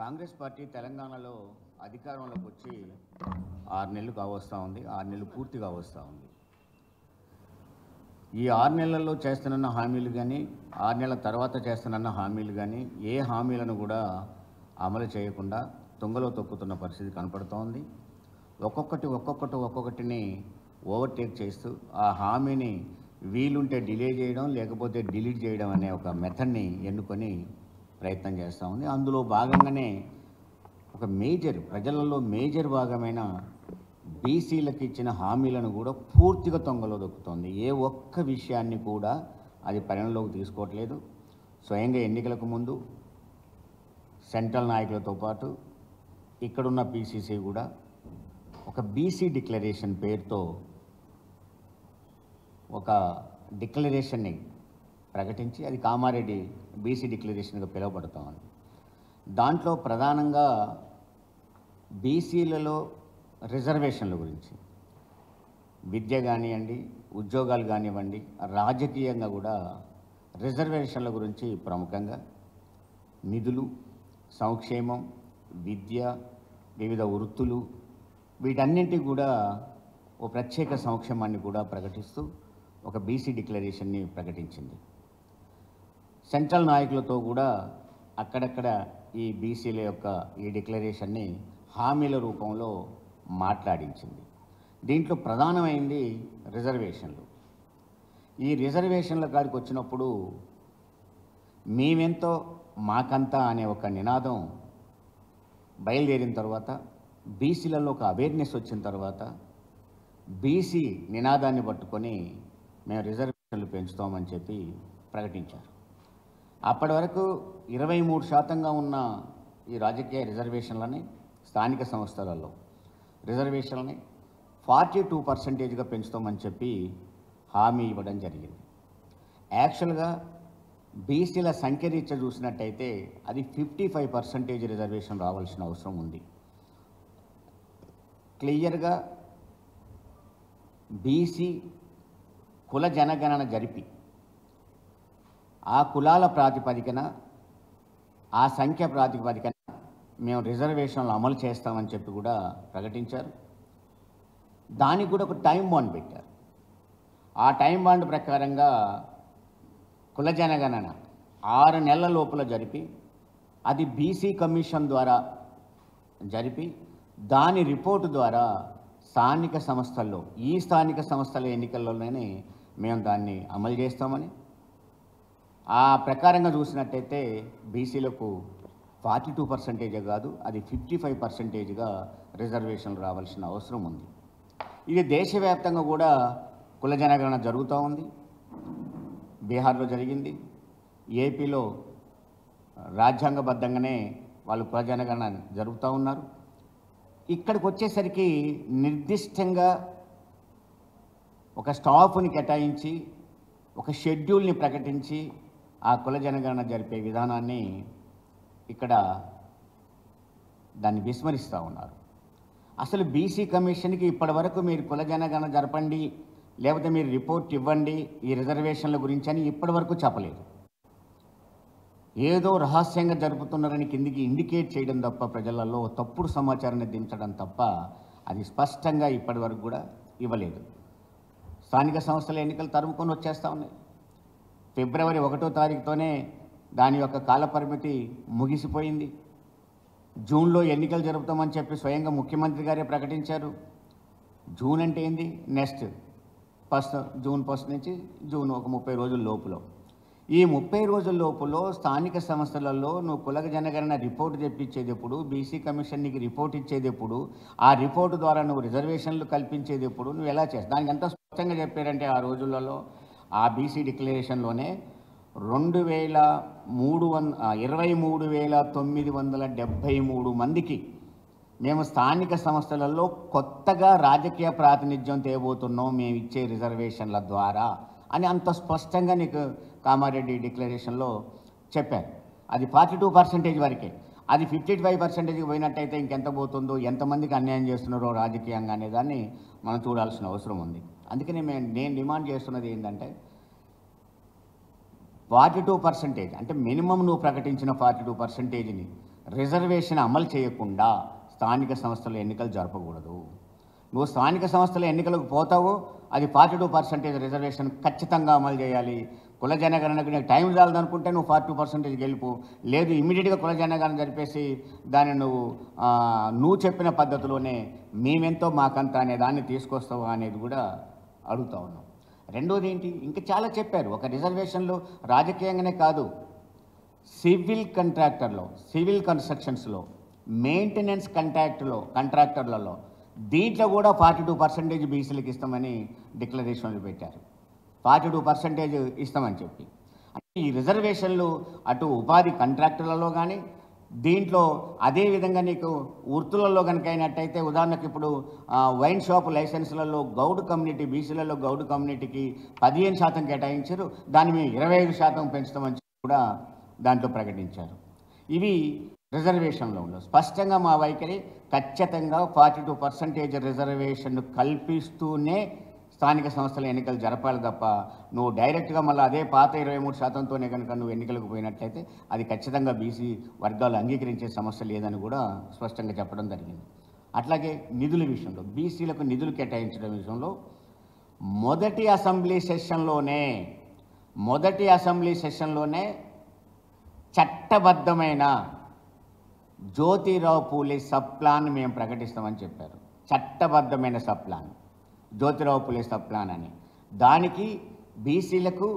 Congress party తెలంగాణలో అధికారంలోకి వచ్చి 6 నెలలు కావస్తూ ఉంది. 6 నెలలు పూర్తి కావస్తూ ఉంది. ఈ 6 నెలల్లో చేస్తున్న హామీలు కానీ 6 నెలల తర్వాత చేస్తున్న హామీలు కానీ ఏ హామీలను కూడా అమలు చేయకుండా తుంగలో తొక్కుతున్న పరిస్థితి కనపడుతోంది. ఒక్కొక్కటిని ఓవర్టేక్ చేస్తూ ఆ హామీని వీలుంటే డిలే చేయడం, లేకపోతే డిలీట్ చేయడం అనే ఒక మెథడ్ని ఎన్నుకొని ప్రయత్నం చేస్తూ ఉంది. అందులో భాగంగానే ఒక ప్రజలలో మేజర్ భాగమైన బీసీలకు ఇచ్చిన హామీలను కూడా పూర్తిగా తొంగలో దొక్కుతోంది. ఏ ఒక్క విషయాన్ని కూడా అది పరిగణలోకి తీసుకోవట్లేదు. స్వయంగా ఎన్నికలకు ముందు సెంట్రల్ నాయకులతో పాటు ఇక్కడున్న పీసీసీ కూడా ఒక బీసీ డిక్లరేషన్ పేరుతో ఒక డిక్లరేషన్ని ప్రకటించి అది కామారెడ్డి బీసీ డిక్లరేషన్గా పిలువబడుతూ ఉంది. దాంట్లో ప్రధానంగా బీసీలలో రిజర్వేషన్ల గురించి, విద్య కానివ్వండి, ఉద్యోగాలు కానివ్వండి, రాజకీయంగా కూడా రిజర్వేషన్ల గురించి ప్రముఖంగా నిధులు, సంక్షేమం, విద్య, వివిధ వృత్తులు, వీటన్నింటికి కూడా ఓ ప్రత్యేక సంక్షేమాన్ని కూడా ప్రకటిస్తూ ఒక బీసీ డిక్లరేషన్ని ప్రకటించింది. సెంట్రల్ నాయకులతో కూడా అక్కడక్కడ ఈ బీసీల యొక్క ఈ డిక్లరేషన్ని హామీల రూపంలో మాట్లాడించింది. దీంట్లో ప్రధానమైంది రిజర్వేషన్లు. ఈ రిజర్వేషన్ల కాడికి వచ్చినప్పుడు మేమెంతో మాకంతా అనే ఒక నినాదం బయలుదేరిన తర్వాత, బీసీలలో ఒక అవేర్నెస్ వచ్చిన తర్వాత బీసీ నినాదాన్ని పట్టుకొని మేము రిజర్వేషన్లు పెంచుతామని చెప్పి ప్రకటించారు. అప్పటి వరకు 23% ఉన్న ఈ రాజకీయ రిజర్వేషన్లని, స్థానిక సంస్థలలో రిజర్వేషన్లని 42%గా పెంచుతామని చెప్పి హామీ ఇవ్వడం జరిగింది. యాక్చువల్గా బీసీల సంఖ్య రీత్యా చూసినట్టయితే అది 55% రిజర్వేషన్ రావాల్సిన అవసరం ఉంది. క్లియర్గా బీసీ కుల జనగణన జరిపి ఆ కులాల ప్రాతిపదికన, ఆ సంఖ్య ప్రాతిపదికన మేము రిజర్వేషన్లు అమలు చేస్తామని చెప్పి కూడా ప్రకటించారు. దానికి కూడా ఒక టైం బాండ్ పెట్టారు. ఆ టైం బాండ్ ప్రకారంగా కుల జనగణన 6 నెలల లోపల జరిపి అది బీసీ కమిషన్ ద్వారా జరిపి దాని రిపోర్టు ద్వారా స్థానిక సంస్థల్లో, ఈ స్థానిక సంస్థల ఎన్నికల్లోనే మేము దాన్ని అమలు చేస్తామని, ఆ ప్రకారంగా చూసినట్టయితే బీసీలకు 42% కాదు, అది 55%గా రిజర్వేషన్లు రావాల్సిన అవసరం ఉంది. ఇది దేశవ్యాప్తంగా కూడా కుల జనగణన జరుగుతూ ఉంది. బీహార్లో జరిగింది, ఏపీలో రాజ్యాంగబద్ధంగానే వాళ్ళు కుల జనగణన జరుపుతూ ఉన్నారు. ఇక్కడికి వచ్చేసరికి నిర్దిష్టంగా ఒక స్టాఫ్ని కేటాయించి ఒక షెడ్యూల్ని ప్రకటించి ఆ కుల జనగణన జరిపే విధానాన్ని ఇక్కడ దాన్ని విస్మరిస్తూ ఉన్నారు. అసలు బీసీ కమిషన్కి ఇప్పటి వరకు మీరు కుల జనగణన జరపండి, లేకపోతే మీరు రిపోర్ట్ ఇవ్వండి ఈ రిజర్వేషన్ల గురించి అని ఇప్పటి వరకు చెప్పలేదు. ఏదో రహస్యంగా జరుపుతున్నారని కిందికి ఇండికేట్ చేయడం తప్ప, ప్రజలలో తప్పుడు సమాచారాన్ని దించడం తప్ప అది స్పష్టంగా ఇప్పటి వరకు కూడా ఇవ్వలేదు. స్థానిక సంస్థల ఎన్నికలు తరుముకొని వచ్చేస్తూ ఉన్నాయి. ఫిబ్రవరి 1వ తారీఖుతోనే దాని యొక్క కాలపరిమితి ముగిసిపోయింది. జూన్లో ఎన్నికలు జరుపుతామని చెప్పి స్వయంగా ముఖ్యమంత్రి గారే ప్రకటించారు. జూన్ అంటే ఏంది, నెక్స్ట్ జూన్ 1 నుంచి జూన్ ఒక 30 రోజుల లోపులో. ఈ 30 రోజుల లోపులో స్థానిక సంస్థలలో నువ్వు కుల జనగణన రిపోర్టు తెప్పించేటప్పుడు, బీసీ కమిషన్ నీకు రిపోర్ట్ ఇచ్చేటప్పుడు, ఆ రిపోర్టు ద్వారా నువ్వు రిజర్వేషన్లు కల్పించేటప్పుడు నువ్వు ఎలా చేస్తావు? దానికి ఎంత స్పష్టంగా చెప్పారంటే ఆ రోజులలో ఆ బీసీ డిక్లరేషన్లోనే 23,973 మందికి మేము స్థానిక సంస్థలలో కొత్తగా రాజకీయ ప్రాతినిధ్యం తేబోతున్నాం మేము ఇచ్చే రిజర్వేషన్ల ద్వారా అని అంత స్పష్టంగా నీకు కామారెడ్డి డిక్లరేషన్లో చెప్పారు. అది 42% వరకే. అది 55%కి పోయినట్టయితే ఇంకెంత పోతుందో, ఎంతమందికి అన్యాయం చేస్తున్నారో రాజకీయంగా అనే దాన్ని మనం చూడాల్సిన అవసరం ఉంది. అందుకని నేను డిమాండ్ చేస్తున్నది ఏంటంటే 42% అంటే మినిమం నువ్వు ప్రకటించిన 42%ని రిజర్వేషన్ అమలు చేయకుండా స్థానిక సంస్థల ఎన్నికలు జరపకూడదు. నువ్వు స్థానిక సంస్థల ఎన్నికలకు పోతావు, అది 42% రిజర్వేషన్ ఖచ్చితంగా అమలు చేయాలి. కుల జనగణనకు నీకు టైం చాలదనుకుంటే నువ్వు 42% గెలుపు, లేదు ఇమీడియట్గా కుల జనగణన జరిపేసి దాన్ని నువ్వు చెప్పిన పద్ధతిలోనే మేమెంతో మాకంత అనే దాన్ని తీసుకొస్తావా అనేది కూడా అడుగుతా ఉన్నాం. రెండోది ఏంటి, ఇంకా చాలా చెప్పారు. ఒక రిజర్వేషన్లు రాజకీయంగానే కాదు, సివిల్ కాంట్రాక్టర్లో, సివిల్ కన్స్ట్రక్షన్స్లో, మెయింటెనెన్స్ కాంట్రాక్టర్లలో దీంట్లో కూడా 42% బీసీలకు ఇస్తామని డిక్లరేషన్లు పెట్టారు. 42% ఇస్తామని చెప్పి, అంటే ఈ రిజర్వేషన్లు అటు ఉపాధి కాంట్రాక్టులలో కానీ దీంట్లో అదేవిధంగా నీకు వృత్తులలో కనుక అయినట్టయితే, ఉదాహరణకు ఇప్పుడు వైన్ షాప్ లైసెన్సులలో గౌడ్ కమ్యూనిటీ, బీసీలలో గౌడ్ కమ్యూనిటీకి 15% కేటాయించారు, దాన్ని మేము 25% పెంచుతామని కూడా దాంట్లో ప్రకటించారు. ఇవి రిజర్వేషన్లో ఉండవు. స్పష్టంగా మా వైఖరి ఖచ్చితంగా 42% రిజర్వేషన్ కల్పిస్తూనే స్థానిక సంస్థల ఎన్నికలు జరపాలి తప్ప నువ్వు డైరెక్ట్గా మళ్ళీ అదే పాత 23%తోనే కనుక నువ్వు ఎన్నికలకు పోయినట్లయితే అది ఖచ్చితంగా బీసీ వర్గాలు అంగీకరించే సమస్య లేదని కూడా స్పష్టంగా చెప్పడం జరిగింది. అట్లాగే నిధుల విషయంలో, బీసీలకు నిధులు కేటాయించడం విషయంలో మొదటి అసెంబ్లీ సెషన్లోనే చట్టబద్ధమైన జ్యోతిరావు పూలే సబ్ ప్లాన్ మేము ప్రకటిస్తామని చెప్పారు. చట్టబద్ధమైన sub plan, Jyotirao Phule sub plan అని. దానికి బీసీలకు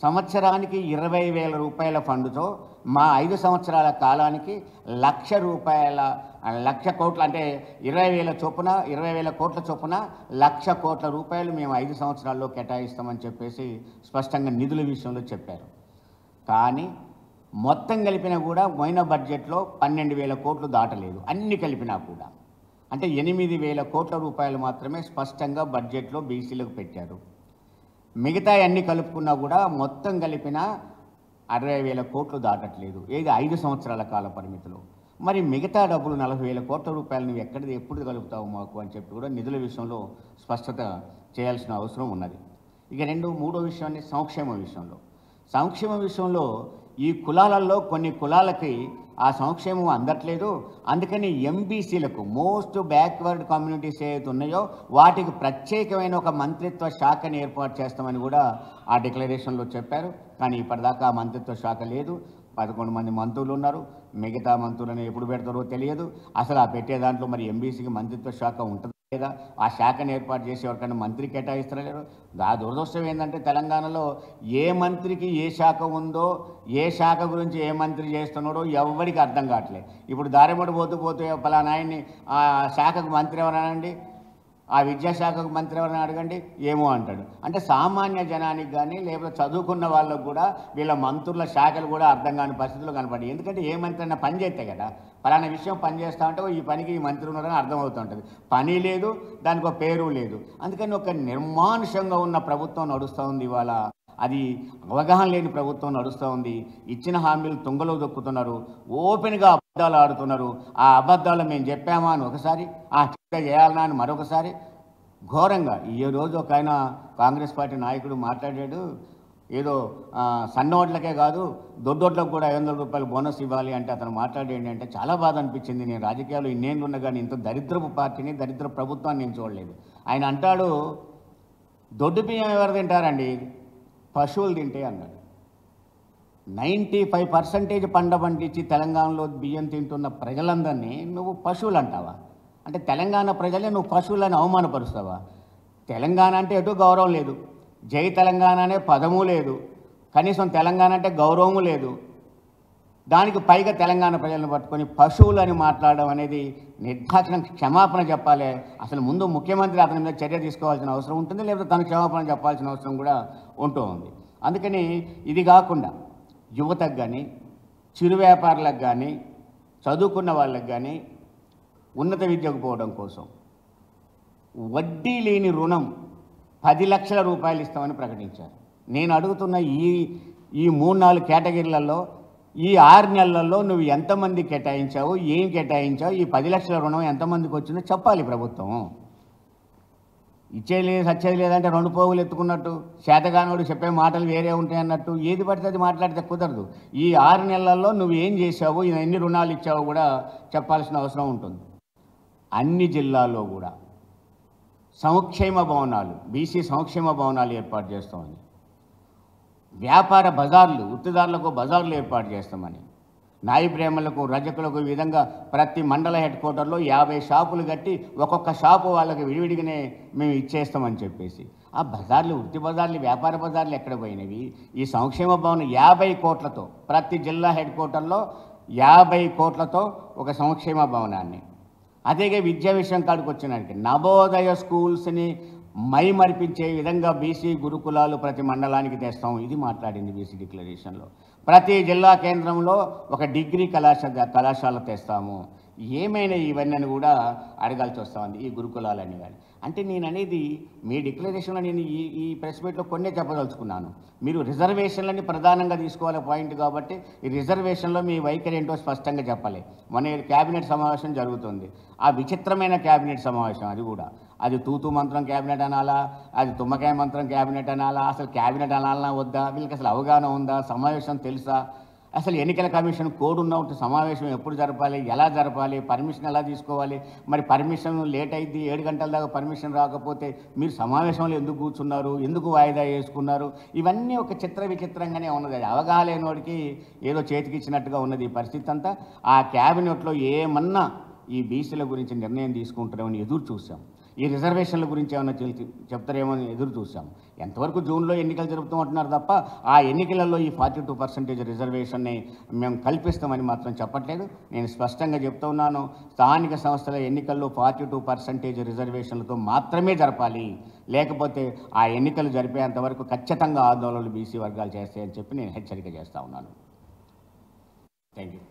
సంవత్సరానికి 20,000 రూపాయల ఫండ్తో మా 5 సంవత్సరాల కాలానికి 1,00,000 రూపాయల 1,00,000 కోట్ల, అంటే 20,000 చొప్పున 20,000 కోట్ల చొప్పున 1,00,000 కోట్ల రూపాయలు మేము 5 సంవత్సరాల్లో కేటాయిస్తామని చెప్పేసి స్పష్టంగా నిధుల విషయంలో చెప్పారు. కానీ మొత్తం కలిపినా కూడా పోయిన బడ్జెట్లో 12,000 కోట్లు దాటలేదు, అన్ని కలిపినా కూడా. అంటే 8,000 కోట్ల రూపాయలు మాత్రమే స్పష్టంగా బడ్జెట్లో బీసీలకు పెట్టారు. మిగతా అన్ని కలుపుకున్నా కూడా మొత్తం కలిపిన 60,000 కోట్లు దాటట్లేదు, ఏది 5 సంవత్సరాల కాల పరిమితిలో. మరి మిగతా డబ్బులు 40,000 కోట్ల రూపాయలు నువ్వు ఎప్పుడు కలుపుతావు మాకు అని చెప్పి కూడా నిధుల విషయంలో స్పష్టత చేయాల్సిన అవసరం ఉన్నది. ఇక మూడో విషయాన్ని సంక్షేమ విషయంలో ఈ కులాలలో కొన్ని కులాలకి ఆ సంక్షేమం అందట్లేదు. అందుకని ఎంబీసీలకు, మోస్ట్ బ్యాక్వర్డ్ కమ్యూనిటీస్ ఏవైతే ఉన్నాయో వాటికి ప్రత్యేకమైన ఒక మంత్రిత్వ శాఖని ఏర్పాటు చేస్తామని కూడా ఆ డిక్లరేషన్లో చెప్పారు. కానీ ఇప్పటిదాకా ఆ మంత్రిత్వ శాఖ లేదు. 11 మంది మంత్రులు ఉన్నారు, మిగతా మంత్రులను ఎప్పుడు పెడతారో తెలియదు. అసలు ఆ పెట్టే దాంట్లో మరి ఎంబీసీకి మంత్రిత్వ శాఖ ఉంటుంది లేదా, ఆ శాఖను ఏర్పాటు చేసి ఎవరికైనా మంత్రి కేటాయిస్తలేరు. ఆ దురదృష్టం ఏంటంటే తెలంగాణలో ఏ మంత్రికి ఏ శాఖ ఉందో, ఏ శాఖ గురించి ఏ మంత్రి చేస్తున్నాడో ఎవరికి అర్థం కావట్లేదు. ఇప్పుడు దారిమడి పోతే పలానా ఆయన్ని ఆ శాఖకు మంత్రి ఎవరనండి, ఆ విద్యాశాఖకు మంత్రి ఎవరైనా అడగండి, ఏమో అంటాడు. అంటే సామాన్య జనానికి కానీ లేకపోతే చదువుకున్న వాళ్ళకు కూడా వీళ్ళ మంత్రుల శాఖలు కూడా అర్థం కాని పరిస్థితులు కనపడి. ఎందుకంటే ఏ మంత్రి అయినా పని చేస్తే కదా, పలానా విషయం పని చేస్తూ ఉంటే ఈ పనికి ఈ మంత్రి ఉన్నారని అర్థమవుతుంటుంది. పని లేదు, దానికి ఒక పేరు లేదు. అందుకని ఒక నిర్మానుషంగా ఉన్న ప్రభుత్వం నడుస్తూ ఉంది ఇవాళ. అది అవగాహన లేని ప్రభుత్వం నడుస్తూ ఉంది. ఇచ్చిన హామీలు తుంగలో దొక్కుతున్నారు, ఓపెన్గా అబద్ధాలు ఆడుతున్నారు. ఆ అబద్ధాలు మేము చెప్పామా అని ఒకసారి, ఆ చిత్త చేయాలన్నా అని మరొకసారి, ఘోరంగా. ఈ రోజు ఒక ఆయన కాంగ్రెస్ పార్టీ నాయకుడు మాట్లాడాడు, ఏదో సన్నోట్లకే కాదు దొడ్డోట్లకు కూడా 500 రూపాయలు బోనస్ ఇవ్వాలి అంటే అతను మాట్లాడేయండి అంటే చాలా బాధ అనిపించింది. నేను రాజకీయాలు ఇన్నేళ్ళు ఉన్నా కానీ ఇంత దరిద్రపు పార్టీని, దరిద్ర ప్రభుత్వాన్ని నేను చూడలేదు. ఆయన అంటాడు, దొడ్డు బియ్యం ఎవరు తింటారండి, పశువులు తింటే అన్నాడు. 95% పంట పండించి తెలంగాణలో బియ్యం తింటున్న ప్రజలందరినీ నువ్వు పశువులు అంటావా? అంటే తెలంగాణ ప్రజలే నువ్వు పశువులను అవమానపరుస్తావా? తెలంగాణ అంటే ఎటు గౌరవం లేదు, జై తెలంగాణ అనే పదము లేదు, కనీసం తెలంగాణ అంటే గౌరవము లేదు. దానికి పైగా తెలంగాణ ప్రజలను పట్టుకొని పశువులు అని మాట్లాడడం అనేది నిర్దాక్షిణ్యం క్షమాపణ చెప్పాలి. అసలు ముందు ముఖ్యమంత్రి అతని మీద చర్య తీసుకోవాల్సిన అవసరం ఉంటుంది, లేకపోతే తన క్షమాపణ చెప్పాల్సిన అవసరం కూడా ఉంటుంది. అందుకని ఇది కాకుండా యువతకు కానీ, చిరు వ్యాపారులకు కానీ, చదువుకున్న వాళ్ళకి కానీ ఉన్నత విద్యకు పోవడం కోసం వడ్డీ లేని రుణం 10 లక్షల రూపాయలు ఇస్తామని ప్రకటించారు. నేను అడుగుతున్న ఈ 3-4 కేటగిరీలలో ఈ 6 నెలల్లో నువ్వు ఎంతమంది కేటాయించావు, ఏం కేటాయించావు, ఈ 10 లక్షల రుణం ఎంతమందికి వచ్చిందో చెప్పాలి ప్రభుత్వం. ఇచ్చేది సచ్చేది లేదంటే రెండు పోగులు ఎత్తుకున్నట్టు, చేతగానోడు చెప్పే మాటలు వేరే ఉంటాయి అన్నట్టు ఏది పడితే అది మాట్లాడితే కుదరదు. ఈ 6 నెలల్లో నువ్వు ఏం చేశావు, ఎన్ని రుణాలు ఇచ్చావో కూడా చెప్పాల్సిన అవసరం ఉంటుంది. అన్ని జిల్లాల్లో కూడా సంక్షేమ భవనాలు, బీసీ సంక్షేమ భవనాలు ఏర్పాటు చేస్తామని, వ్యాపార బజార్లు, వృత్తిదారులకు బజార్లు ఏర్పాటు చేస్తామని, నాయి బ్రాహ్మణులకు, రజకులకు, ఈ విధంగా ప్రతి మండల హెడ్ క్వార్టర్లో 50 షాపులు కట్టి ఒక్కొక్క షాపు వాళ్ళకి విడివిడిగానే మేము ఇచ్చేస్తామని చెప్పేసి ఆ బజార్లు, వృత్తి బజార్లు, వ్యాపార బజార్లు ఎక్కడ పోయినవి? ఈ సంక్షేమ భవనం 50 కోట్లతో, ప్రతి జిల్లా హెడ్ క్వార్టర్లో 50 కోట్లతో ఒక సంక్షేమ భవనాన్ని. అదేగా విద్యా విషయం కాడికి వచ్చినానికి నవోదయ స్కూల్స్ని మైమరిపించే విధంగా బీసీ గురుకులాలు ప్రతి మండలానికి తెస్తాం. ఇది మాట్లాడింది బీసీ డిక్లరేషన్లో. ప్రతి జిల్లా కేంద్రంలో ఒక డిగ్రీ కళాశాల తెస్తాము. ఏమైనా ఇవన్నీ కూడా అడగాల్సి వస్తుంది ఈ గురుకులాలన్నీ కానీ. అంటే నేను అనేది మీ డిక్లరేషన్లో నేను ఈ ప్రెస్ మీట్లో కొన్నే చెప్పదలుచుకున్నాను. మీరు రిజర్వేషన్లని ప్రధానంగా తీసుకోవాలి పాయింట్ కాబట్టి ఈ రిజర్వేషన్లో మీ వైఖరి ఏంటో స్పష్టంగా చెప్పాలి. మన క్యాబినెట్ సమావేశం జరుగుతుంది. ఆ విచిత్రమైన క్యాబినెట్ సమావేశం, అది కూడా అది తూతూ మంత్రం క్యాబినెట్ అనాలా, అది తుమ్మకాయ మంత్రం క్యాబినెట్ అనాలా, అసలు క్యాబినెట్ అనాలన్నా వద్దా, వీళ్ళకి అసలు అవగాహన ఉందా, సమావేశం తెలుసా, అసలు ఎన్నికల కమిషన్ కోడ్ ఉన్న సమావేశం ఎప్పుడు జరపాలి, ఎలా జరపాలి, పర్మిషన్ ఎలా తీసుకోవాలి, మరి పర్మిషన్ లేట్ అయింది, 7 గంటల దాకా పర్మిషన్ రాకపోతే మీరు సమావేశంలో ఎందుకు కూర్చున్నారు, ఎందుకు వాయిదా వేసుకున్నారు, ఇవన్నీ ఒక విచిత్రంగానే ఉన్నది. అది అవగాహన లేనివాడికి ఏదో చేతికిచ్చినట్టుగా ఉన్నది ఈ పరిస్థితి అంతా. ఆ క్యాబినెట్లో ఏమన్నా ఈ బీసీల గురించి నిర్ణయం తీసుకుంటారేమని ఎదురు చూసాం. ఈ రిజర్వేషన్ల గురించి ఏమైనా చెప్తారేమో అని ఎదురు చూసాం. ఎంతవరకు జూన్లో ఎన్నికలు జరుపుతామంటున్నారు తప్ప ఆ ఎన్నికలలో ఈ 42% రిజర్వేషన్ని మేము కల్పిస్తామని మాత్రం చెప్పట్లేదు. నేను స్పష్టంగా చెప్తా ఉన్నాను, స్థానిక సంస్థల ఎన్నికల్లో 42% రిజర్వేషన్లతో మాత్రమే జరపాలి. లేకపోతే ఆ ఎన్నికలు జరిపేంతవరకు ఖచ్చితంగా ఆందోళనలు బీసీ వర్గాలు చేస్తాయని చెప్పి నేను హెచ్చరిక చేస్తూ ఉన్నాను. Thank you.